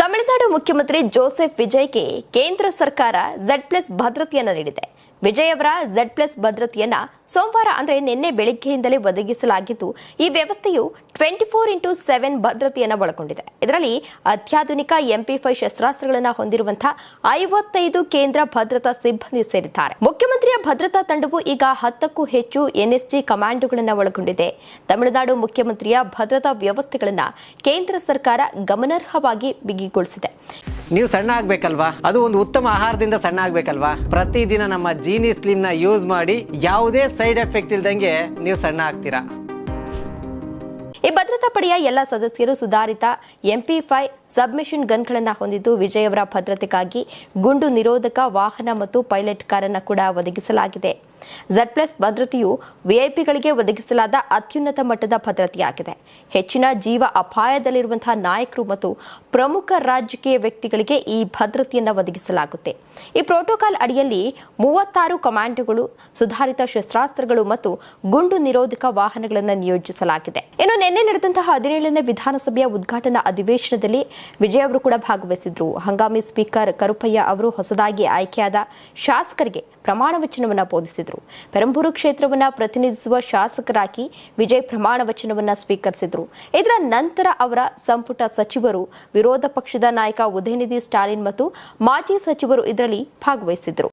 ತಮಿಳುನಾಡು ಮುಖ್ಯಮಂತ್ರಿ ಜೋಸೆಫ್ ವಿಜಯ್ಗೆ ಕೇಂದ್ರ ಸರ್ಕಾರ Z+ ಭದ್ರತೆಯನ್ನು ನೀಡಿದೆ. ವಿಜಯ್ ಅವರ Z+ ಭದ್ರತೆಯನ್ನ ಸೋಮವಾರ ಅಂದರೆ ನಿನ್ನೆ ಬೆಳಗ್ಗೆಯಿಂದಲೇ ಒದಗಿಸಲಾಗಿದ್ದು, ಈ ವ್ಯವಸ್ಥೆಯು 24x7 ಭದ್ರತೆಯನ್ನು ಒಳಗೊಂಡಿದೆ. ಇದರಲ್ಲಿ ಅತ್ಯಾಧುನಿಕ MP5 ಶಸ್ತ್ರಾಸ್ತ್ರಗಳನ್ನು ಹೊಂದಿರುವಂತಹ 55 ಕೇಂದ್ರ ಭದ್ರತಾ ಸಿಬ್ಬಂದಿ ಸೇರಿದ್ದಾರೆ. ಮುಖ್ಯಮಂತ್ರಿಯ ಭದ್ರತಾ ತಂಡವು ಈಗ 10ಕ್ಕೂ ಹೆಚ್ಚು NSG ಕಮಾಂಡೋಗಳನ್ನು ಒಳಗೊಂಡಿದೆ. ತಮಿಳುನಾಡು ಮುಖ್ಯಮಂತ್ರಿಯ ಭದ್ರತಾ ವ್ಯವಸ್ಥೆಗಳನ್ನು ಕೇಂದ್ರ ಸರ್ಕಾರ ಗಮನಾರ್ಹವಾಗಿ ಬಿಗಿಗೊಳಿಸಿದೆ. ನೀವು ಸಣ್ಣ ಆಗ್ಬೇಕಲ್ವಾ? ಅದು ಒಂದು ಉತ್ತಮ ಆಹಾರದಿಂದ ಸಣ್ಣ ಆಗ್ಬೇಕಲ್ವಾ? ಪ್ರತಿದಿನ ನಮ್ಮ ಜೀನಿ ಸ್ಲಿಮ್ ನ ಯೂಸ್ ಮಾಡಿ ಯಾವುದೇ ಸೈಡ್ ಎಫೆಕ್ಟ್ ಇಲ್ದಂಗೆ ನೀವು ಸಣ್ಣ ಆಗ್ತೀರಾ. ಈ ಭದ್ರತಾ ಪಡೆಯ ಎಲ್ಲ ಸದಸ್ಯರು ಸುಧಾರಿತ MP5 ಸಬ್ಮಿಷನ್ ಗನ್ಗಳನ್ನು ಹೊಂದಿದ್ದು, ವಿಜಯ್ ಅವರ ಭದ್ರತೆಗಾಗಿ ಗುಂಡು ನಿರೋಧಕ ವಾಹನ ಮತ್ತು ಪೈಲಟ್ ಕಾರನ್ನು ಕೂಡ ಒದಗಿಸಲಾಗಿದೆ. Z+ ಭದ್ರತೆಯು ವಿಐಪಿಗಳಿಗೆ ಒದಗಿಸಲಾದ ಅತ್ಯುನ್ನತ ಮಟ್ಟದ ಭದ್ರತೆಯಾಗಿದೆ. ಹೆಚ್ಚಿನ ಜೀವ ಅಪಾಯದಲ್ಲಿರುವಂತಹ ನಾಯಕರು ಮತ್ತು ಪ್ರಮುಖ ರಾಜಕೀಯ ವ್ಯಕ್ತಿಗಳಿಗೆ ಈ ಭದ್ರತೆಯನ್ನು ಒದಗಿಸಲಾಗುತ್ತೆ. ಈ ಪ್ರೋಟೋಕಾಲ್ ಅಡಿಯಲ್ಲಿ 36 ಕಮಾಂಡೋಗಳು, ಸುಧಾರಿತ ಶಸ್ತ್ರಾಸ್ತ್ರಗಳು ಮತ್ತು ಗುಂಡು ನಿರೋಧಕ ವಾಹನಗಳನ್ನು ನಿಯೋಜಿಸಲಾಗಿದೆ. ಇನ್ನು ನಿನ್ನೆ ನಡೆದಂತಹ 17ನೇ ವಿಧಾನಸಭೆಯ ಉದ್ಘಾಟನಾ ಅಧಿವೇಶನದಲ್ಲಿ ವಿಜಯ್ ಅವರು ಕೂಡ ಭಾಗವಹಿಸಿದ್ರು. ಹಂಗಾಮಿ ಸ್ಪೀಕರ್ ಕರುಪಯ್ಯ ಅವರು ಹೊಸದಾಗಿ ಆಯ್ಕೆಯಾದ ಶಾಸಕರಿಗೆ ಪ್ರಮಾಣ ವಚನವನ್ನು ಬೋಧಿಸಿದರು. ಪೆರಂಬೂರು ಕ್ಷೇತ್ರವನ್ನು ಪ್ರತಿನಿಧಿಸುವ ಶಾಸಕರಾಗಿ ವಿಜಯ್ ಪ್ರಮಾಣ ವಚನವನ್ನು ಸ್ವೀಕರಿಸಿದರು. ಇದರ ನಂತರ ಅವರ ಸಂಪುಟ ಸಚಿವರು, ವಿರೋಧ ಪಕ್ಷದ ನಾಯಕ ಉದಯನಿಧಿ ಸ್ಟಾಲಿನ್ ಮತ್ತು ಮಾಜಿ ಸಚಿವರು ಇದರಲ್ಲಿ ಭಾಗವಹಿಸಿದರು.